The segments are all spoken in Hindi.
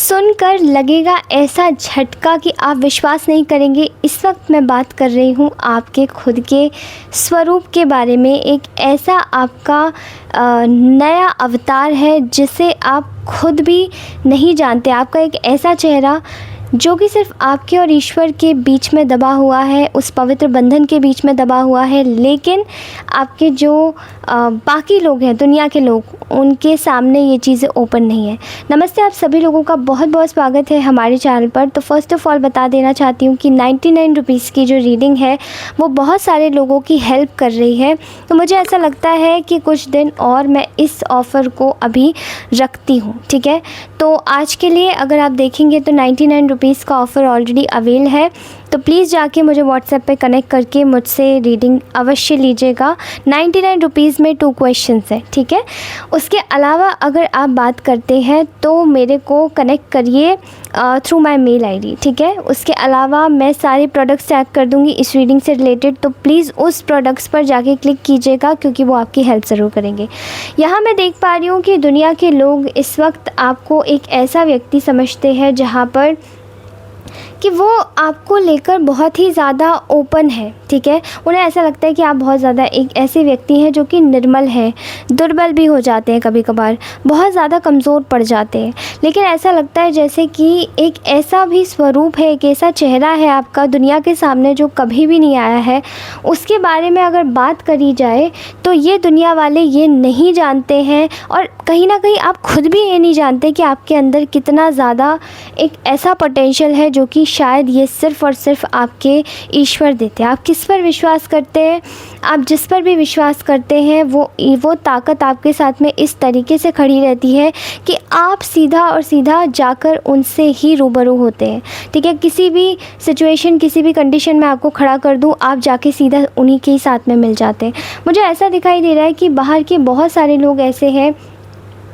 सुनकर लगेगा ऐसा झटका कि आप विश्वास नहीं करेंगे। इस वक्त मैं बात कर रही हूँ आपके खुद के स्वरूप के बारे में। एक ऐसा आपका नया अवतार है जिसे आप खुद भी नहीं जानते। आपका एक ऐसा चेहरा जो कि सिर्फ आपके और ईश्वर के बीच में दबा हुआ है, उस पवित्र बंधन के बीच में दबा हुआ है, लेकिन आपके जो बाकी लोग हैं, दुनिया के लोग, उनके सामने ये चीज़ें ओपन नहीं है। नमस्ते, आप सभी लोगों का बहुत बहुत स्वागत है हमारे चैनल पर। तो फर्स्ट ऑफ़ ऑल बता देना चाहती हूँ कि 99 रुपीज़ की जो रीडिंग है वो बहुत सारे लोगों की हेल्प कर रही है। तो मुझे ऐसा लगता है कि कुछ दिन और मैं इस ऑफ़र को अभी रखती हूँ, ठीक है। तो आज के लिए अगर आप देखेंगे तो 99 रुपीज़ का ऑफ़र ऑलरेडी अवेल है। तो प्लीज़ जाके मुझे व्हाट्सएप पे कनेक्ट करके मुझसे रीडिंग अवश्य लीजिएगा। 99 रुपीज़ में 2 क्वेश्चंस है, ठीक है। उसके अलावा अगर आप बात करते हैं तो मेरे को कनेक्ट करिए थ्रू माय मेल आईडी, ठीक है। उसके अलावा मैं सारे प्रोडक्ट्स टैग कर दूँगी इस रीडिंग से रिलेटेड, तो प्लीज़ उस प्रोडक्ट्स पर जाके क्लिक कीजिएगा क्योंकि वो आपकी हेल्प ज़रूर करेंगे। यहाँ मैं देख पा रही हूँ कि दुनिया के लोग इस वक्त आपको एक ऐसा व्यक्ति समझते हैं जहाँ पर कि वो आपको लेकर बहुत ही ज़्यादा ओपन है, ठीक है। उन्हें ऐसा लगता है कि आप बहुत ज़्यादा एक ऐसे व्यक्ति हैं जो कि निर्मल हैं, दुर्बल भी हो जाते हैं, कभी कभार बहुत ज़्यादा कमज़ोर पड़ जाते हैं, लेकिन ऐसा लगता है जैसे कि एक ऐसा भी स्वरूप है, एक ऐसा चेहरा है आपका दुनिया के सामने जो कभी भी नहीं आया है। उसके बारे में अगर बात करी जाए तो ये दुनिया वाले ये नहीं जानते हैं, और कहीं ना कहीं आप खुद भी ये नहीं जानते कि आपके अंदर कितना ज़्यादा एक ऐसा पोटेंशियल है जो कि शायद ये सिर्फ़ और सिर्फ आपके ईश्वर देते हैं। आप किस पर विश्वास करते हैं, आप जिस पर भी विश्वास करते हैं वो ताकत आपके साथ में इस तरीके से खड़ी रहती है कि आप सीधा और सीधा जाकर उनसे ही रूबरू होते हैं, ठीक है। किसी भी सिचुएशन, किसी भी कंडीशन में आपको खड़ा कर दूं, आप जाके सीधा उन्हीं के ही साथ में मिल जाते हैं। मुझे ऐसा दिखाई दे रहा है कि बाहर के बहुत सारे लोग ऐसे हैं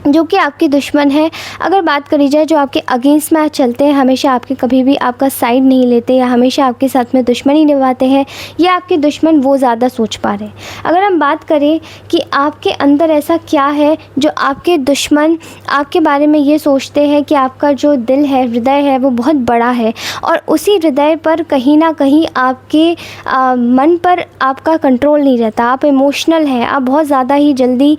जो कि आपके दुश्मन हैं। अगर बात करी जाए जो आपके अगेंस्ट में चलते हैं, हमेशा आपके कभी भी आपका साइड नहीं लेते, या हमेशा आपके साथ में दुश्मनी निभाते हैं, या आपके दुश्मन वो ज़्यादा सोच पा रहे हैं। अगर हम बात करें कि आपके अंदर ऐसा क्या है जो आपके दुश्मन आपके बारे में ये सोचते हैं कि आपका जो दिल है, हृदय है, वो बहुत बड़ा है, और उसी हृदय पर कहीं ना कहीं आपके मन पर आपका कंट्रोल नहीं रहता। आप इमोशनल हैं, आप बहुत ज़्यादा ही जल्दी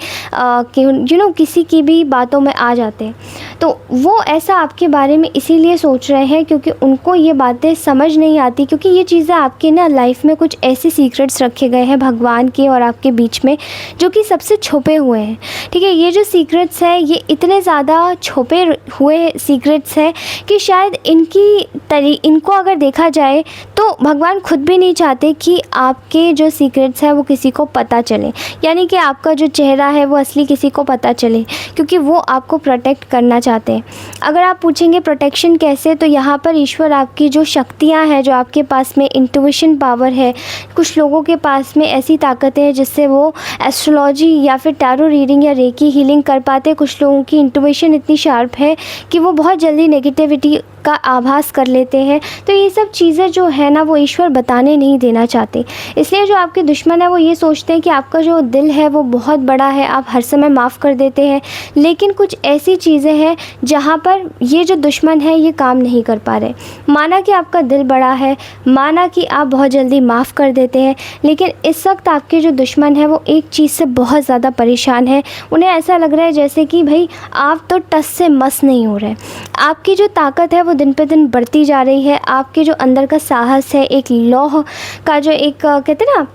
किसी की भी बातों में आ जाते हैं। तो वो ऐसा आपके बारे में इसीलिए सोच रहे हैं क्योंकि उनको ये बातें समझ नहीं आती, क्योंकि ये चीज़ें आपके ना लाइफ में कुछ ऐसे सीक्रेट्स रखे गए हैं भगवान के और आपके बीच में जो कि सबसे छुपे हुए हैं, ठीक है। ये जो सीक्रेट्स हैं ये इतने ज़्यादा छुपे हुए सीक्रेट्स हैं कि शायद इनको अगर देखा जाए तो भगवान खुद भी नहीं चाहते कि आपके जो सीक्रेट्स हैं वो किसी को पता चले, यानी कि आपका जो चेहरा है वो असली किसी को पता चले, क्योंकि वो आपको प्रोटेक्ट करना चाहते हैं। अगर आप पूछेंगे प्रोटेक्शन कैसे, तो यहाँ पर ईश्वर आपकी जो शक्तियाँ हैं, जो आपके पास में इंट्यूशन पावर है, कुछ लोगों के पास में ऐसी ताकतें हैं जिससे वो एस्ट्रोलॉजी या फिर टैरो रीडिंग या रेकी हीलिंग कर पाते हैं। कुछ लोगों की इंट्यूशन इतनी शार्प है कि वो बहुत जल्दी नेगेटिविटी का आभास कर लेते हैं। तो ये सब चीज़ें जो है ना वो ईश्वर बताने नहीं देना चाहते, इसलिए जो आपके दुश्मन है वो ये सोचते हैं कि आपका जो दिल है वो बहुत बड़ा है, आप हर समय माफ़ कर देते हैं, लेकिन कुछ ऐसी चीज़ें हैं जहाँ पर ये जो दुश्मन है ये काम नहीं कर पा रहे। माना कि आपका दिल बड़ा है, माना कि आप बहुत जल्दी माफ़ कर देते हैं, लेकिन इस वक्त आपके जो दुश्मन है वो एक चीज़ से बहुत ज़्यादा परेशान है। उन्हें ऐसा लग रहा है जैसे कि भाई आप तो टस से मस नहीं हो रहे। आपकी जो ताकत है वो दिन पे दिन बढ़ती जा रही है। आपके जो अंदर का साहस है, एक लौह का जो एक कहते हैं ना,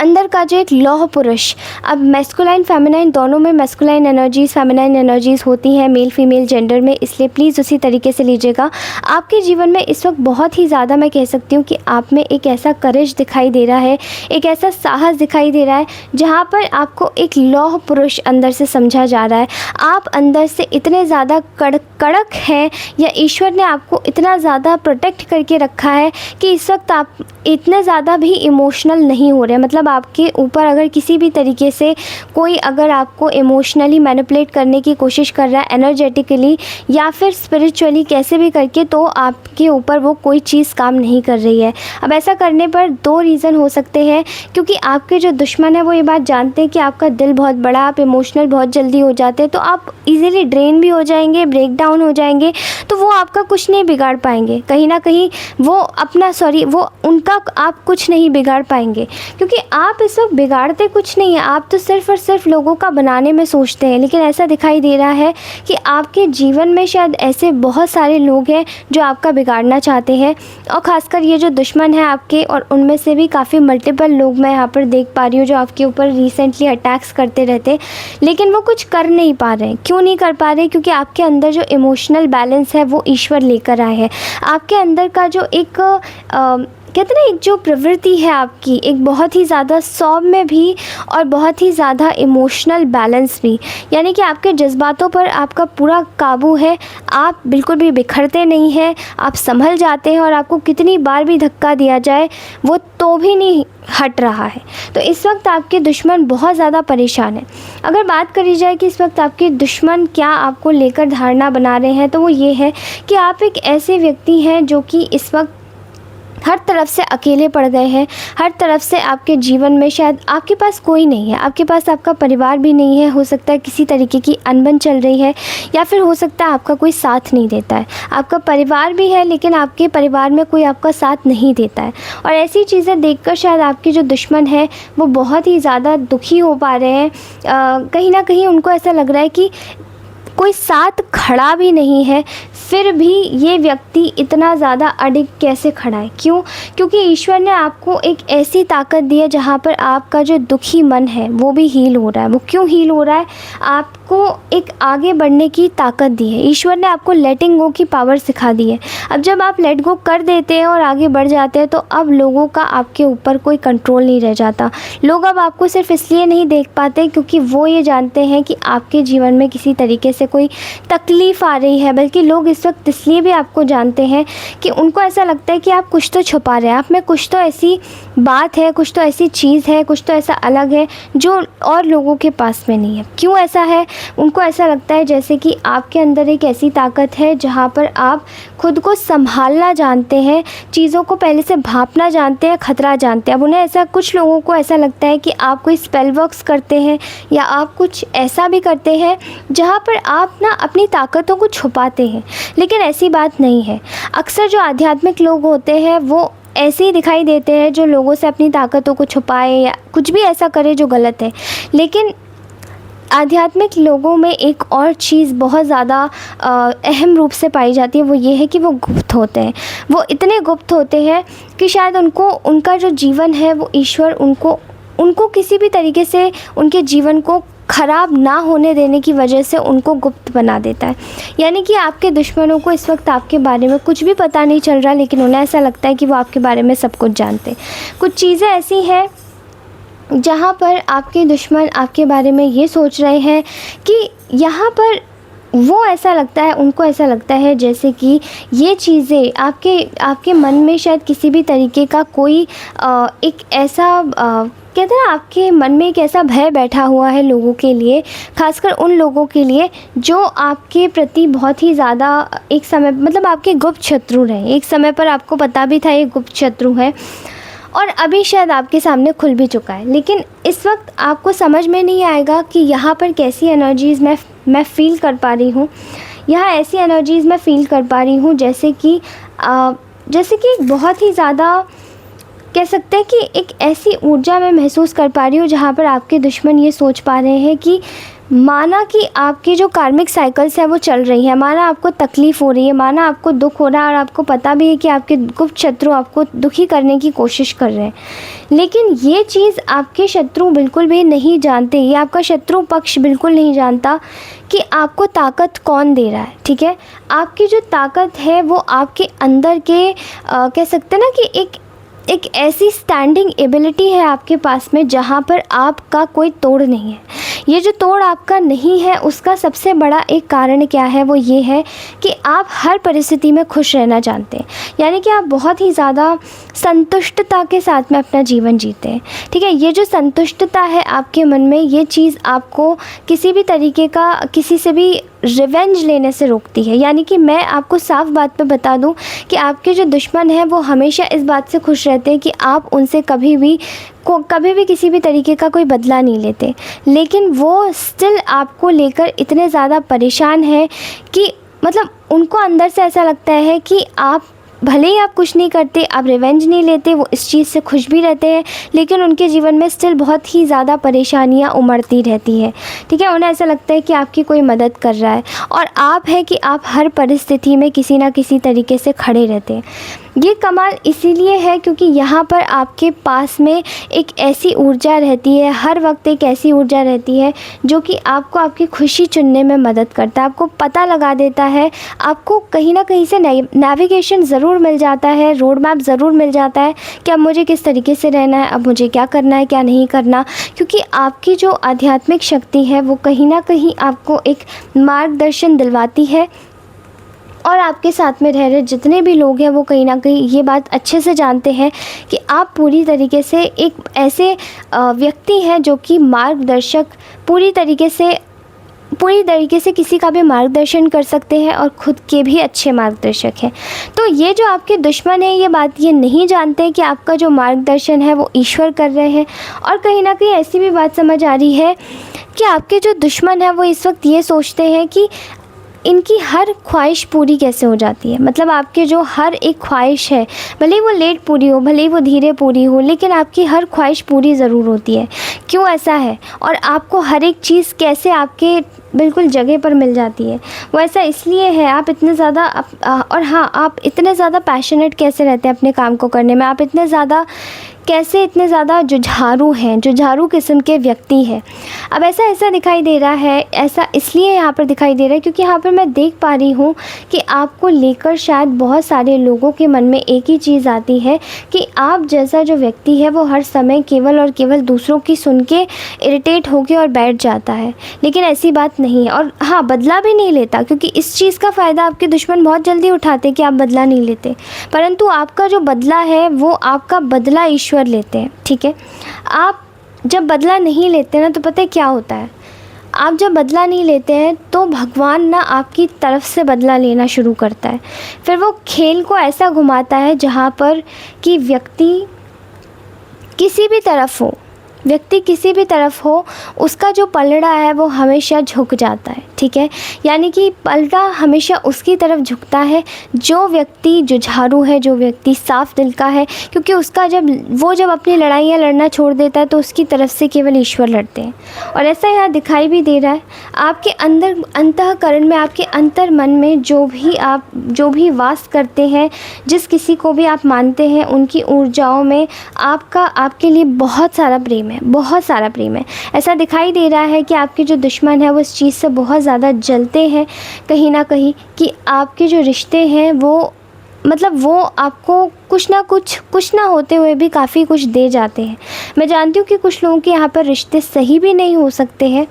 अंदर का जो एक लौह पुरुष, अब मैस्कुलाइन फेमिनाइन दोनों में मैस्कुलाइन एनर्जीज़ फेमिनाइन एनर्जीज़ होती हैं, मेल फीमेल जेंडर में, इसलिए प्लीज़ उसी तरीके से लीजिएगा। आपके जीवन में इस वक्त बहुत ही ज़्यादा मैं कह सकती हूँ कि आप में एक ऐसा करेज दिखाई दे रहा है, एक ऐसा साहस दिखाई दे रहा है जहाँ पर आपको एक लौह पुरुष अंदर से समझा जा रहा है। आप अंदर से इतने ज़्यादा कड़क हैं, या ईश्वर ने आपको इतना ज़्यादा प्रोटेक्ट करके रखा है कि इस वक्त आप इतने ज़्यादा भी इमोशनल नहीं हो रहे हैं। मतलब मतलब आपके ऊपर अगर किसी भी तरीके से कोई अगर आपको इमोशनली मैनिपुलेट करने की कोशिश कर रहा है, एनर्जेटिकली या फिर स्पिरिचुअली कैसे भी करके, तो आपके ऊपर वो कोई चीज़ काम नहीं कर रही है। अब ऐसा करने पर दो रीज़न हो सकते हैं, क्योंकि आपके जो दुश्मन है वो ये बात जानते हैं कि आपका दिल बहुत बड़ा, आप इमोशनल बहुत जल्दी हो जाते हैं, तो आप इजीली ड्रेन भी हो जाएंगे, ब्रेक डाउन हो जाएंगे, तो वो आपका कुछ नहीं बिगाड़ पाएंगे। कहीं ना कहीं वो वो उनका आप कुछ नहीं बिगाड़ पाएंगे, क्योंकि आप इस वक्त बिगाड़ते कुछ नहीं है, आप तो सिर्फ़ और सिर्फ लोगों का बनाने में सोचते हैं। लेकिन ऐसा दिखाई दे रहा है कि आपके जीवन में शायद ऐसे बहुत सारे लोग हैं जो आपका बिगाड़ना चाहते हैं, और ख़ासकर ये जो दुश्मन है आपके, और उनमें से भी काफ़ी मल्टीपल लोग मैं यहाँ पर देख पा रही हूँ जो आपके ऊपर रिसेंटली अटैक्स करते रहते, लेकिन वो कुछ कर नहीं पा रहे हैं। क्यों नहीं कर पा रहे? क्योंकि आपके अंदर जो इमोशनल बैलेंस है वो ईश्वर लेकर आए हैं। आपके अंदर का जो एक कहते हैं ना, एक जो प्रवृत्ति है आपकी, एक बहुत ही ज़्यादा सौम्य भी और बहुत ही ज़्यादा इमोशनल बैलेंस भी, यानी कि आपके जज्बातों पर आपका पूरा काबू है। आप बिल्कुल भी बिखरते नहीं हैं, आप संभल जाते हैं, और आपको कितनी बार भी धक्का दिया जाए वो तो भी नहीं हट रहा है। तो इस वक्त आपके दुश्मन बहुत ज़्यादा परेशान हैं। अगर बात करी जाए कि इस वक्त आपके दुश्मन क्या आपको लेकर धारणा बना रहे हैं, तो वो ये है कि आप एक ऐसे व्यक्ति हैं जो कि इस वक्त हर तरफ से अकेले पड़ गए हैं। हर तरफ से आपके जीवन में शायद आपके पास कोई नहीं है, आपके पास आपका परिवार भी नहीं है। हो सकता है किसी तरीके की अनबन चल रही है, या फिर हो सकता है आपका कोई साथ नहीं देता है। आपका परिवार भी है लेकिन आपके परिवार में कोई आपका साथ नहीं देता है, और ऐसी चीज़ें देखकर शायद आपके जो दुश्मन है वो बहुत ही ज़्यादा दुखी हो पा रहे हैं। कहीं ना कहीं उनको ऐसा लग रहा है कि कोई साथ खड़ा भी नहीं है, फिर भी ये व्यक्ति इतना ज़्यादा अडिग कैसे खड़ा है? क्यों? क्योंकि ईश्वर ने आपको एक ऐसी ताकत दी है जहाँ पर आपका जो दुखी मन है वो भी हील हो रहा है। वो क्यों हील हो रहा है? आपको एक आगे बढ़ने की ताकत दी है। ईश्वर ने आपको लेटिंग गो की पावर सिखा दी है। अब जब आप लेट गो कर देते हैं और आगे बढ़ जाते हैं, तो अब लोगों का आपके ऊपर कोई कंट्रोल नहीं रह जाता। लोग अब आपको सिर्फ इसलिए नहीं देख पाते क्योंकि वो ये जानते हैं कि आपके जीवन में किसी तरीके से कोई तकलीफ़ आ रही है, बल्कि लोग इस वक्त इसलिए भी आपको जानते हैं कि उनको ऐसा लगता है कि आप कुछ तो छुपा रहे हैं, आप में कुछ तो ऐसी बात है, कुछ तो ऐसी चीज़ है, कुछ तो ऐसा अलग है जो और लोगों के पास में नहीं है। क्यों ऐसा है? उनको ऐसा लगता है जैसे कि आपके अंदर एक ऐसी ताकत है जहाँ पर आप खुद को संभालना जानते हैं, चीज़ों को पहले से भांपना जानते हैं, खतरा जानते हैं। अब उन्हें ऐसा, कुछ लोगों को ऐसा लगता है कि आप कोई स्पेल वर्क्स करते हैं या आप कुछ ऐसा भी करते हैं जहाँ पर आप ना अपनी ताकतों को छुपाते हैं, लेकिन ऐसी बात नहीं है। अक्सर जो आध्यात्मिक लोग होते हैं वो ऐसे ही दिखाई देते हैं जो लोगों से अपनी ताकतों को छुपाए या कुछ भी ऐसा करे जो गलत है। लेकिन आध्यात्मिक लोगों में एक और चीज़ बहुत ज़्यादा अहम रूप से पाई जाती है, वो ये है कि वो गुप्त होते हैं। वो इतने गुप्त होते हैं कि शायद उनका जो जीवन है वो ईश्वर उनको किसी भी तरीके से उनके जीवन को ख़राब ना होने देने की वजह से उनको गुप्त बना देता है। यानी कि आपके दुश्मनों को इस वक्त आपके बारे में कुछ भी पता नहीं चल रहा, लेकिन उन्हें ऐसा लगता है कि वो आपके बारे में सब कुछ जानते हैं। कुछ चीज़ें ऐसी हैं जहाँ पर आपके दुश्मन आपके बारे में ये सोच रहे हैं कि यहाँ पर वो ऐसा लगता है, उनको ऐसा लगता है जैसे कि ये चीज़ें आपके मन में शायद किसी भी तरीके का कोई एक ऐसा कहते हैं ना, आपके मन में एक ऐसा भय बैठा हुआ है लोगों के लिए, खासकर उन लोगों के लिए जो आपके प्रति बहुत ही ज़्यादा एक समय, मतलब आपके गुप्त शत्रु रहे। एक समय पर आपको पता भी था ये गुप्त शत्रु है, और अभी शायद आपके सामने खुल भी चुका है। लेकिन इस वक्त आपको समझ में नहीं आएगा कि यहाँ पर कैसी एनर्जीज़ मैं फ़ील कर पा रही हूँ। यहाँ ऐसी एनर्जीज़ मैं फ़ील कर पा रही हूँ जैसे कि एक बहुत ही ज़्यादा कह सकते हैं कि एक ऐसी ऊर्जा मैं महसूस कर पा रही हूँ जहाँ पर आपके दुश्मन ये सोच पा रहे हैं कि माना कि आपकी जो कार्मिक साइकिल्स है वो चल रही है, माना आपको तकलीफ़ हो रही है, माना आपको दुख हो रहा है, और आपको पता भी है कि आपके गुप्त शत्रु आपको दुखी करने की कोशिश कर रहे हैं, लेकिन ये चीज़ आपके शत्रु बिल्कुल भी नहीं जानते। ये आपका शत्रु पक्ष बिल्कुल नहीं जानता कि आपको ताकत कौन दे रहा है। ठीक है, आपकी जो ताकत है वो आपके अंदर के कह सकते हैं ना कि एक ऐसी स्टैंडिंग एबिलिटी है आपके पास में जहाँ पर आपका कोई तोड़ नहीं है। ये जो तोड़ आपका नहीं है उसका सबसे बड़ा एक कारण क्या है, वो ये है कि आप हर परिस्थिति में खुश रहना जानते हैं। यानी कि आप बहुत ही ज़्यादा संतुष्टता के साथ में अपना जीवन जीते हैं। ठीक है, ये जो संतुष्टता है आपके मन में, ये चीज़ आपको किसी भी तरीके का किसी से भी रिवेंज लेने से रोकती है। यानी कि मैं आपको साफ बात पे बता दूं कि आपके जो दुश्मन हैं वो हमेशा इस बात से खुश रहते हैं कि आप उनसे कभी भी किसी भी तरीके का कोई बदला नहीं लेते, लेकिन वो स्टिल आपको लेकर इतने ज़्यादा परेशान हैं कि मतलब उनको अंदर से ऐसा लगता है कि आप भले ही आप कुछ नहीं करते, आप रिवेंज नहीं लेते, वो इस चीज़ से खुश भी रहते हैं, लेकिन उनके जीवन में स्टिल बहुत ही ज़्यादा परेशानियां उमड़ती रहती है। ठीक है, उन्हें ऐसा लगता है कि आपकी कोई मदद कर रहा है और आप है कि आप हर परिस्थिति में किसी ना किसी तरीके से खड़े रहते हैं। ये कमाल इसीलिए है क्योंकि यहाँ पर आपके पास में एक ऐसी ऊर्जा रहती है, हर वक्त एक ऐसी ऊर्जा रहती है जो कि आपको आपकी खुशी चुनने में मदद करता है, आपको पता लगा देता है, आपको कहीं ना कहीं से नेविगेशन ज़रूर मिल जाता है, रोड मैप ज़रूर मिल जाता है कि अब मुझे किस तरीके से रहना है, अब मुझे क्या करना है क्या नहीं करना। क्योंकि आपकी जो आध्यात्मिक शक्ति है वो कहीं ना कहीं आपको एक मार्गदर्शन दिलवाती है और आपके साथ में रह रहे जितने भी लोग हैं वो कहीं ना कहीं ये बात अच्छे से जानते हैं कि आप पूरी तरीके से एक ऐसे व्यक्ति हैं जो कि मार्गदर्शक पूरी तरीके से किसी का भी मार्गदर्शन कर सकते हैं और ख़ुद के भी अच्छे मार्गदर्शक हैं। तो ये जो आपके दुश्मन हैं ये नहीं जानते कि आपका जो मार्गदर्शन है वो ईश्वर कर रहे हैं। और कहीं ना कहीं ऐसी भी बात समझ आ रही है कि आपके जो दुश्मन हैं वो इस वक्त ये सोचते हैं कि इनकी हर ख्वाहिश पूरी कैसे हो जाती है। मतलब आपके जो हर एक ख्वाहिश है, भले ही वो लेट पूरी हो, भले ही वो धीरे पूरी हो, लेकिन आपकी हर ख्वाहिश पूरी ज़रूर होती है। क्यों ऐसा है? और आपको हर एक चीज़ कैसे आपके बिल्कुल जगह पर मिल जाती है, वो ऐसा इसलिए है आप इतने ज़्यादा और हाँ, आप इतने ज़्यादा पैशनेट कैसे रहते हैं अपने काम को करने में, आप इतने ज़्यादा जुझारू किस्म के व्यक्ति हैं। अब ऐसा दिखाई दे रहा है, ऐसा इसलिए यहाँ पर दिखाई दे रहा है क्योंकि यहाँ पर मैं देख पा रही हूँ कि आपको लेकर शायद बहुत सारे लोगों के मन में एक ही चीज़ आती है कि आप जैसा जो व्यक्ति है वो हर समय केवल और केवल दूसरों की सुन के इरिटेट होकर और बैठ जाता है, लेकिन ऐसी बात नहीं है। और हाँ, बदला भी नहीं लेता, क्योंकि इस चीज़ का फ़ायदा आपके दुश्मन बहुत जल्दी उठाते कि आप बदला नहीं लेते, परंतु आपका जो बदला है वो आपका बदला ईश्वर लेते हैं। ठीक है, आप जब बदला नहीं लेते ना तो पता है क्या होता है, आप जब बदला नहीं लेते हैं तो भगवान ना आपकी तरफ से बदला लेना शुरू करता है। फिर वो खेल को ऐसा घुमाता है जहाँ पर कि व्यक्ति किसी भी तरफ हो उसका जो पलड़ा है वो हमेशा झुक जाता है। ठीक है, यानी कि पलड़ा हमेशा उसकी तरफ झुकता है जो व्यक्ति जुझारू है, जो व्यक्ति साफ दिल का है, क्योंकि उसका जब अपनी लड़ाइयाँ लड़ना छोड़ देता है तो उसकी तरफ से केवल ईश्वर लड़ते हैं। और ऐसा यहाँ दिखाई भी दे रहा है आपके अंदर अंतःकरण में, आपके अंतर मन में जो भी वास करते हैं, जिस किसी को भी आप मानते हैं, उनकी ऊर्जाओं में आपके लिए बहुत सारा प्रेम है। ऐसा दिखाई दे रहा है कि आपके जो दुश्मन है वो इस चीज़ से बहुत ज़्यादा जलते हैं कहीं ना कहीं कि आपके जो रिश्ते हैं वो आपको कुछ ना होते हुए भी काफ़ी कुछ दे जाते हैं। मैं जानती हूँ कि कुछ लोगों के यहाँ पर रिश्ते सही भी नहीं हो सकते हैं,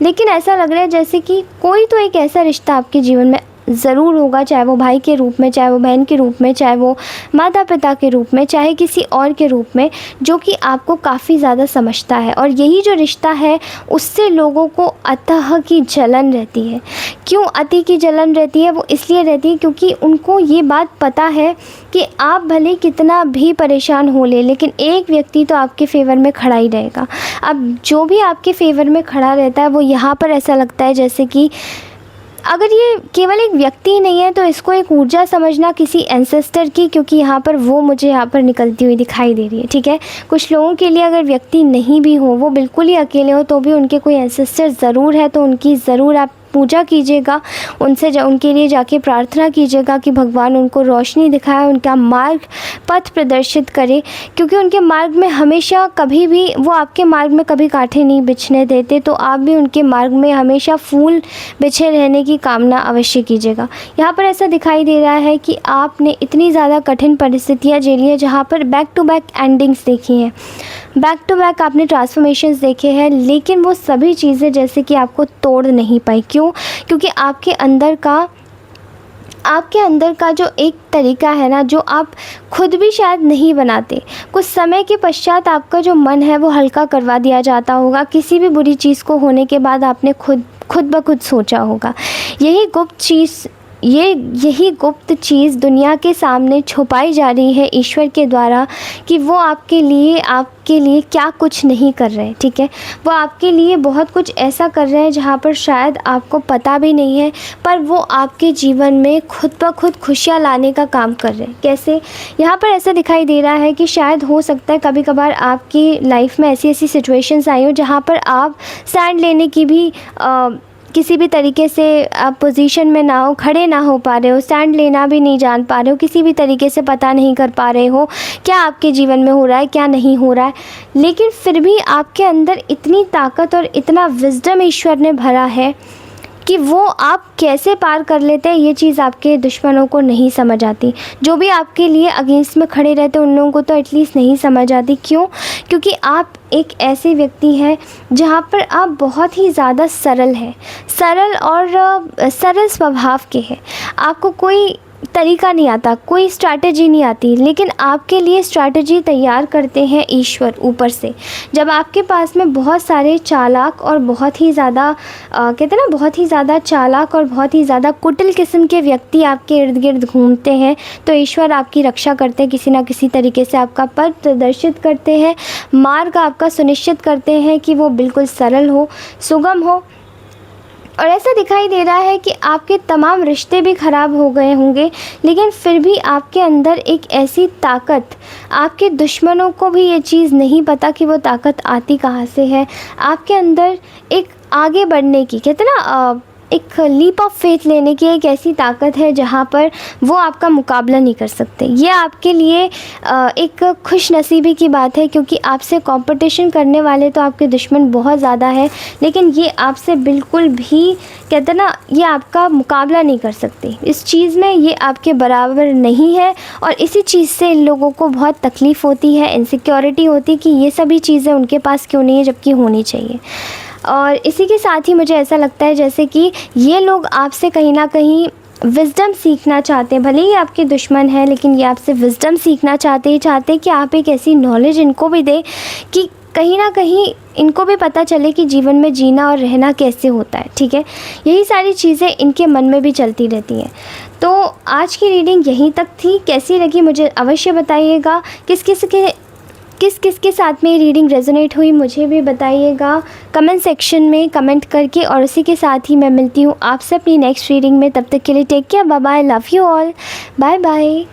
लेकिन ऐसा लग रहा है जैसे कि कोई तो एक ऐसा रिश्ता आपके जीवन में ज़रूर होगा, चाहे वो भाई के रूप में, चाहे वो बहन के रूप में, चाहे वो माता पिता के रूप में, चाहे किसी और के रूप में, जो कि आपको काफ़ी ज़्यादा समझता है। और यही जो रिश्ता है उससे लोगों को अतः की जलन रहती है। क्यों अति की जलन रहती है? वो इसलिए रहती है क्योंकि उनको ये बात पता है कि आप भले कितना भी परेशान हो लेकिन एक व्यक्ति तो आपके फेवर में खड़ा ही रहेगा। अब जो भी आपके फेवर में खड़ा रहता है वो यहाँ पर ऐसा लगता है जैसे कि अगर ये केवल एक व्यक्ति ही नहीं है तो इसको एक ऊर्जा समझना किसी एंसेस्टर की, क्योंकि यहाँ पर वो मुझे यहाँ पर निकलती हुई दिखाई दे रही है। ठीक है, कुछ लोगों के लिए अगर व्यक्ति नहीं भी हो, वो बिल्कुल ही अकेले हो, तो भी उनके कोई एंसेस्टर ज़रूर है, तो उनकी ज़रूर आप पूजा कीजिएगा, उनके लिए जाके प्रार्थना कीजिएगा कि भगवान उनको रोशनी दिखाए, उनका मार्ग पथ प्रदर्शित करे, क्योंकि उनके मार्ग में हमेशा कभी भी वो आपके मार्ग में कभी कांटे नहीं बिछने देते। तो आप भी उनके मार्ग में हमेशा फूल बिछे रहने की कामना अवश्य कीजिएगा। यहाँ पर ऐसा दिखाई दे रहा है कि आपने इतनी ज़्यादा कठिन परिस्थितियाँ झेली हैं, जहाँ पर बैक टू बैक एंडिंग्स देखी हैं, बैक टू बैक आपने ट्रांसफॉर्मेशंस देखे हैं, लेकिन वो सभी चीज़ें जैसे कि आपको तोड़ नहीं पाई। क्यों? क्योंकि आपके अंदर का जो एक तरीका है ना, जो आप खुद भी शायद नहीं बनाते, कुछ समय के पश्चात आपका जो मन है वो हल्का करवा दिया जाता होगा। किसी भी बुरी चीज़ को होने के बाद आपने खुद ब खुद सोचा होगा। यही गुप्त चीज़ दुनिया के सामने छुपाई जा रही है ईश्वर के द्वारा, कि वो आपके लिए क्या कुछ नहीं कर रहे। ठीक है, वो आपके लिए बहुत कुछ ऐसा कर रहे हैं जहाँ पर शायद आपको पता भी नहीं है, पर वो आपके जीवन में खुद ब खुद खुशियाँ लाने का काम कर रहे हैं। कैसे? यहाँ पर ऐसा दिखाई दे रहा है कि शायद हो सकता है कभी कभार आपकी लाइफ में ऐसी सिचुएशंस आई हो जहाँ पर आप स्टैंड लेने की भी किसी भी तरीके से आप पोजीशन में ना हो, खड़े ना हो पा रहे हो, स्टैंड लेना भी नहीं जान पा रहे हो, किसी भी तरीके से पता नहीं कर पा रहे हो क्या आपके जीवन में हो रहा है, क्या नहीं हो रहा है। लेकिन फिर भी आपके अंदर इतनी ताकत और इतना विजडम ईश्वर ने भरा है कि वो आप कैसे पार कर लेते हैं, ये चीज़ आपके दुश्मनों को नहीं समझ आती। जो भी आपके लिए अगेंस्ट में खड़े रहते हैं उन लोगों को तो एटलीस्ट नहीं समझ आती। क्यों? क्योंकि आप एक ऐसे व्यक्ति हैं जहाँ पर आप बहुत ही ज़्यादा सरल स्वभाव के हैं। आपको कोई तरीका नहीं आता, कोई स्ट्रैटेजी नहीं आती, लेकिन आपके लिए स्ट्रैटेजी तैयार करते हैं ईश्वर ऊपर से। जब आपके पास में बहुत सारे चालाक और बहुत ही ज़्यादा कहते हैं ना, बहुत ही ज़्यादा चालाक और बहुत ही ज़्यादा कुटिल किस्म के व्यक्ति आपके इर्द गिर्द घूमते हैं, तो ईश्वर आपकी रक्षा करते हैं, किसी ना किसी तरीके से आपका पथ प्रदर्शित करते हैं, मार्ग आपका सुनिश्चित करते हैं कि वो बिल्कुल सरल हो, सुगम हो। और ऐसा दिखाई दे रहा है कि आपके तमाम रिश्ते भी ख़राब हो गए होंगे, लेकिन फिर भी आपके अंदर एक ऐसी ताकत, आपके दुश्मनों को भी ये चीज़ नहीं पता कि वो ताकत आती कहाँ से है। आपके अंदर एक आगे बढ़ने की, कहते ना, एक लीप ऑफ फेथ लेने की एक ऐसी ताकत है जहाँ पर वो आपका मुकाबला नहीं कर सकते। ये आपके लिए एक खुश नसीबी की बात है, क्योंकि आपसे कंपटीशन करने वाले तो आपके दुश्मन बहुत ज़्यादा है, लेकिन ये आपसे बिल्कुल भी, कहते ना, ये आपका मुकाबला नहीं कर सकते। इस चीज़ में ये आपके बराबर नहीं है, और इसी चीज़ से इन लोगों को बहुत तकलीफ़ होती है, इनसिक्योरिटी होती कि ये सभी चीज़ें उनके पास क्यों नहीं है जबकि होनी चाहिए। और इसी के साथ ही मुझे ऐसा लगता है जैसे कि ये लोग आपसे कहीं ना कहीं विज़डम सीखना चाहते हैं। भले ही आपके दुश्मन हैं, लेकिन ये आपसे विज़डम सीखना चाहते हैं कि आप एक ऐसी नॉलेज इनको भी दें कि कहीं ना कहीं इनको भी पता चले कि जीवन में जीना और रहना कैसे होता है। ठीक है, यही सारी चीज़ें इनके मन में भी चलती रहती हैं। तो आज की रीडिंग यहीं तक थी। कैसी लगी मुझे अवश्य बताइएगा। किस किस के साथ में ये रीडिंग रेजोनेट हुई मुझे भी बताइएगा कमेंट सेक्शन में कमेंट करके। और उसी के साथ ही मैं मिलती हूँ आपसे अपनी नेक्स्ट रीडिंग में। तब तक के लिए take care, bye bye, love you all, bye bye.